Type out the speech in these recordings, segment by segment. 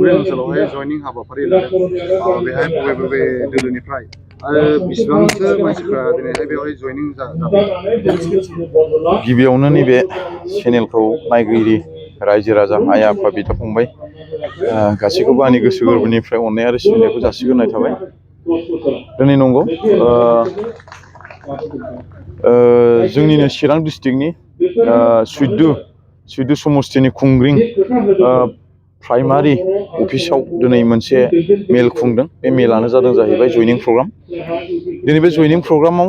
Government ओनसोलावहाय जयनिं हाबाफारि लादों बेहाय बबे बबे दोलोनिफ्राय आरो बेसेबांसो मानसिफ्रा दिनैहाय बेवहाय जयनिं जादों? गिबियावनो नैबे चेनेलखौ नायगिरि रायजो राजा आइ आफा बिदा फंबाय गासैखौबो आंनि गोसो गोरबोनिफ्राय अननाय आरो सिबिनायखौ जासिग्रोनाय थाबाय। दिनै नंगौ जोंनिनो चिरां डिस्ट्रिक्टनि सुइद्दु समस्तिनि खुंग्रिं प्राइमारि अफिसाव दिनै मोनसे मेल खुंदों। बे मेलानो जाहैबाय जयनिं प्रग्राम। दिनै बे जयनिं प्रग्रामाव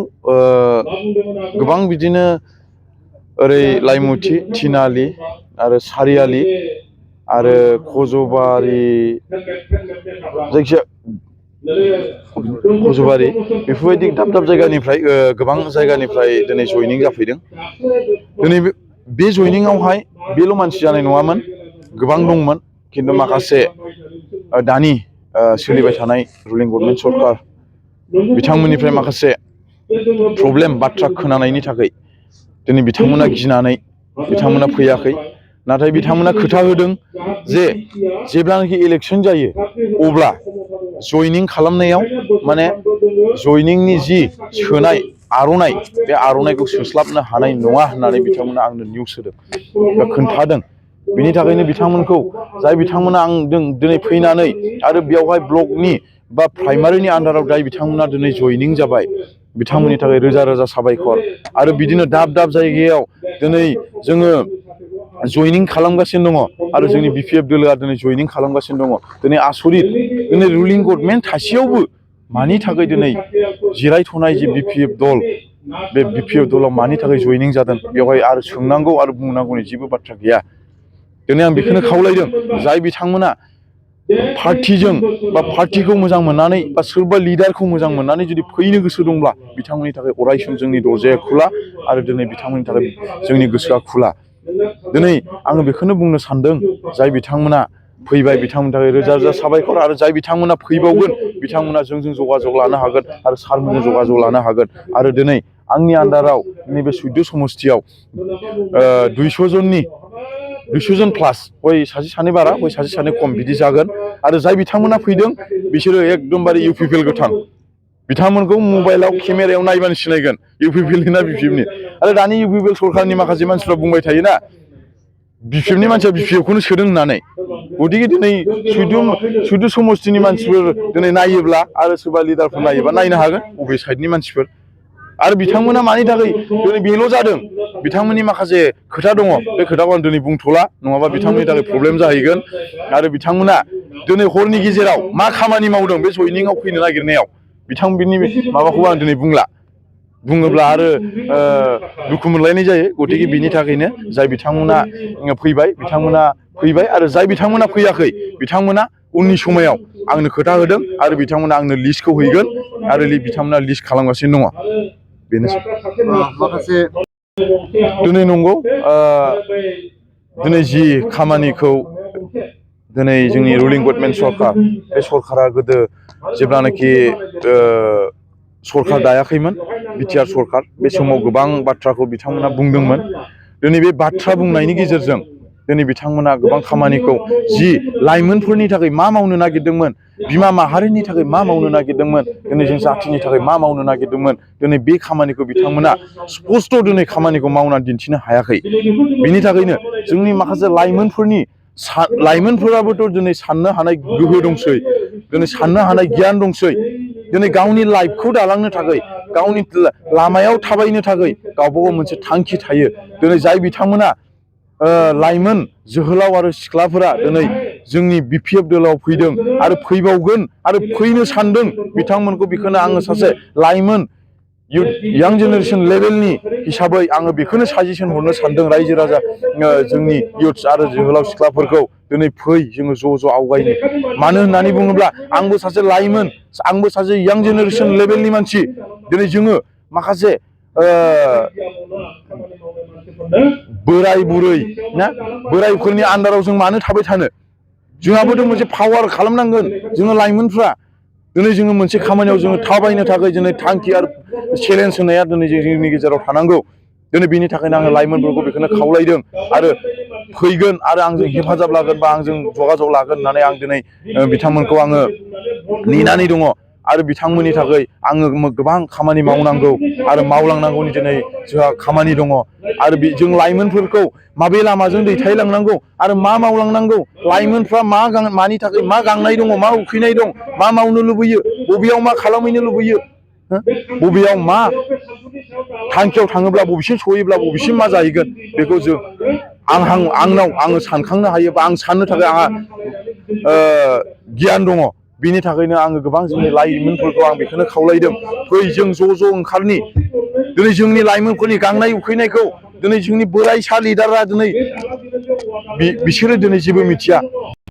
गोबां बिदिनो ओरै लाइमुथि, थिनालि आरो सारियालि आरो खज'बारि जायखिया खज'बारि बेफोरबायदि दाब दाब जायगानिफ्राय गोबां जायगानिफ्राय दिनै जयनिं जाफैदों। दिनै बे जयनिंआवहाय बेल' मानसि जानाय नङामोन, गोबां दंमोन। खिन्थु माखासे दानि सोलिबाय थानाय रुलिं गभर्नमेन्ट सरकार बिथांमोननिफ्राय माखासे प्रब्लेम बाथ्रा खोनानायनि थाखाय दिनै बिथांमोना गिनानै बिथांमोना फैयाखै। नाथाय बिथांमोना खोथा होदों जे जेब्लानाखि इलेक्सन जायो अब्ला जयनिं खालामनायाव माने जयनिंनि जि सोनाय आर'नाइ बे आर'नाइखौ सोस्लाबनो हानाय नङा होननानै बिथांमोना आंनो निउस होदों बा खोन्थादों। बिनि थाखायनो बिथांमोनखौ जाय बिथांमोना आंजों दिनै फैनानै आरो बेयावहाय ब्लकनि बा प्राइमारिनि आन्दाराव जाय बिथांमोना दिनै जयनिं जाबाय बिथांमोननि थाखाय रोजा रोजा साबायखर। आरो बिदिनो दाब दाब जायगायाव दिनै जोङो जयनिं खालामगासिनो दङ आरो जोंनि BPF दोलोआ दिनै जयनिं खालामगासिनो दङ। दिनै आसरित, दिनै रुलिं गभर्नमेन्ट थासेयावबो मानि थाखाय दिनै जिरायथ'नाय जि BPF दल बे BPF दलाव मानि थाखाय जयनिं जादों बेवहाय आरो सोंनांगौ आरो बुंनांगौनि जेबो बाथ्रा गैया। दिनै आं बेखौनो खावलायदों, जाय बिथांमोना पार्टिजों बा पार्टिखौ मोजां मोननानै बा सोरबा लिडारखौ मोजां मोननानै जुदि फैनो गोसो दंब्ला बिथांमोननि थाखाय अरायसम जोंनि दरजाया खुला आरो दिनै बिथांमोननि थाखाय जोंनि गोसोआ खुला। दिनै आङो बेखौनो बुंनो सानदों, जाय बिथांमोना फैबाय बिथांमोननि थाखाय रोजा रोजा साबायखर। आरो जाय बिथांमोना फैबावगोन बिथांमोना जोंजों जगाजग लानो हागोन आरो सारमोनजों जगाजग लानो हागोन। आरो दिनै आंनि आन्दाराव नैबे सुइद्दु समस्तियाव 200 जन प्लास, हय सासे सानै बारा हय सासे सानै खम बिदि जागोन। आरो जाय बिथांमोना फैदों बिसोरो एकदमबारे UPPL गोथां। बिथांमोनखौ मबाइलाव केमेरायाव नायबानो सिनायगोन UPPLनि ना BPFनि। आरो दानि UPPL सरखारनि माखासे मानसिफ्रा बुंबाय थायोना BPFनि मानसिया BPFखौनो सोदों होननानै। गतिके दिनै सुइद्दु समस्तिनि मानसिफोर दिनै नायोब्ला आरो सोरबा लिडारफोर नायोबा नायनो हागोन बबे साइडनि मानसिफोर। आरो बिथांमोना मानि थाखाय दिनै बेल' जादों, बिथांमोननि माखासे खोथा दङ। बे खोथाखौ आं दिनै बुंथ'ला, नङाबा बिथांमोननि थाखाय प्रब्लेम जाहैगोन। आरो बिथांमोना दिनै हरनि गेजेराव मा खामानि मावदों बे जयनिंआव फैनो नागिरनायाव बिथांमोननि माबाखौबो आं दिनै बुंला। बुङोब्ला आरो दुखु मोनलायनाय जायो। गतिके बिनि थाखायनो जाय बिथांमोना फैबाय बिथांमोना फैबाय आरो जाय बिथांमोना फैयाखै बिथांमोना उननि समायाव आंनो खोथा होदों आरो बिथांमोना आंनो लिस्टखौ हैगोन आरो बिथांमोना लिस्ट खालामगासिनो दङ। बेनोसै। माखासे दिनै नंगौ दिनै जि खामानिखौ दिनै जोंनि रुलिं गभर्नमेन्ट सरकार, बे सरकारा गोदो जेब्लानाखि सरकार दायाखैमोन बिटिआर सरकार, बे समाव गोबां बाथ्राखौ बिथांमोना बुंदोंमोन। दिनै बे बाथ्रा बुंनायनि गेजेरजों दिनै बिथांमोना गोबां खामानिखौ जि लाइमोनफोरनि थाखाय मा मावनो नागिरदोंमोन, बिमा माहारिनि थाखाय मा मावनो नागिरदोंमोन, दिनै जों जाथिनि थाखाय मा मावनो नागिरदोंमोन, दिनै बे खामानिखौ बिथांमोना स्पस्त' दिनै खामानिखौ मावनानै दिन्थिनो हायाखै। बिनि थाखायनो जोंनि माखासे लाइमोनफोराबोथ' दिनै साननो हानाय गोहो दंसै, दिनै साननो हानाय गियान दंसै। दिनै गावनि लाइफखौ दालांनो थाखाय, गावनि लामायाव थाबायनो थाखाय गावबा गाव मोनसे थांखि थायो। दिनै जाय बिथांमोना लाइमोन जोहोलाव आरो सिख्लाफोरा दिनै जोंनि BPF दोलोआव फैदों आरो फैबावगोन आरो फैनो सानदों, बिथांमोनखौ बेखौनो आङो सासे लाइमोन यां जेनेरेसन लेभेलनि हिसाबै आङो बेखौनो साजेसन हरनो सानदों रायजो राजा जोंनि इउथ्स आरो जोहोलाव सिख्लाफोरखौ, दिनै फै जोङो ज' ज' आवगायनो। मानो होननानै बुङोब्ला आंबो सासे लाइमोन, आंबो सासे यां जेनेरेसन लेभेलनि मानसि। दिनै जोङो माखासे बोराय बुरै ना, बोरायफोरनि आन्दाराव जों मानो थाबाय थानो? जोंहाबोथ' मोनसे पावार खालामनांगोन जोङो लाइमोनफ्रा। दिनै जोङो मोनसे खामानियाव जोङो थाबायनो थाखाय दिनै थांखि आरो चेलेन्ज होनाया दिनै जोंनि गेजेराव थानांगौ। दिनै बेनि थाखायनो आङो लाइमोनफोरखौ बेखौनो खावलायदों। आरो फैगोन आरो आंजों हेफाजाब लागोन बा आंजों जगाजग लागोन होननानै आं दिनै बिथांमोनखौ आङो नेनानै दङ आरो बिथांमोननि थाखाय आङो गोबां खामानि मावनांगौ आरो मावलांनांगौनि दिनै जोंहा खामानि दङ आरो जों लाइमोनफोरखौ माबे लामाजों दैथायलांनांगौ आरो मा मावलांनांगौ लाइमोनफ्रा मानि थाखाय मा गांनाय दङ मा उखैनाय दं मा मावनो लुबैयो बबेयाव मा खालामहैनो लुबैयो बबेयाव मा थांखियाव थाङोब्ला बबेसिम सहैयोब्ला बबेसिम मा जाहैगोन बेखौ जों आङो सानखांनो हायो बा आं साननो थाखाय आंहा गियान दङ बिनि थाखायनो आङो गोबां जोंनि लाइमोनफोरखौ आं बेखौनो खावलायदों फै जों ज' ओंखारनि दिनै जोंनि लाइमोनफोरनि गांनाय उखैनायखौ दिनै जोंनि बोराइसा लिडारआ दिनै बिसोरो दिनै जेबो मिथिया